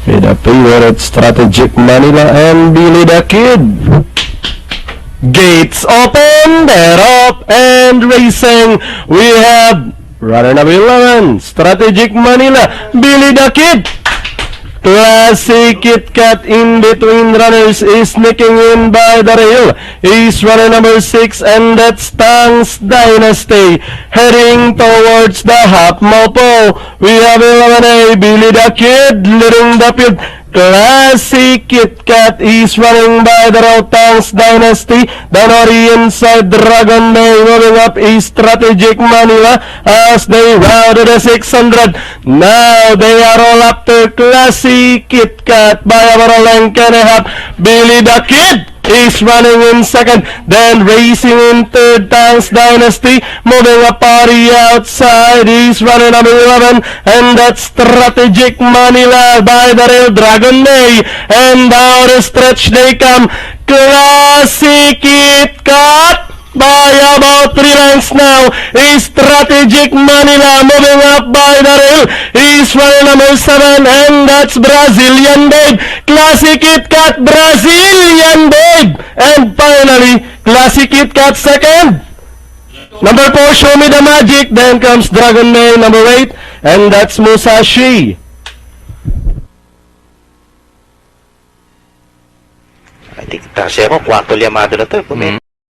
with a favorite Strategic Manila and Billy the Kid. Gates open, they're up and racing. We have runner number 11, Strategic Manila, Billy the Kid. Classic Kit Kat in between runners is sneaking in by the rail. Is runner number 6 and that's Tang's Dynasty heading towards the half mopo. We have 11A, Billy the Kid leading the field. Classic Kit Kat is running by the road. Tang's Dynasty down on the inside. Dragon Day moving up is Strategic Manila as they round the 600. Now they are all after Classic Kit Kat by about a length and a half. Billy the Kid is running in second, then racing in third. Tang's Dynasty moving up on the outside. He's running number 11 and that's Strategic Manila by the rail. Dragon Day and down the stretch they come. Classic Kit Kat by about 3 lengths now is Strategic Manila moving up by the rail. He's running number 7 and that's Brazilian Babe. Classic Kit Kat, Brazilian Babe. And finally, Classic Kit Kat second. Number 4, Show Me the Magic. Then comes Dragon Day, number 8. And that's Musashi. I think, tercero, kwarto liyamado na to.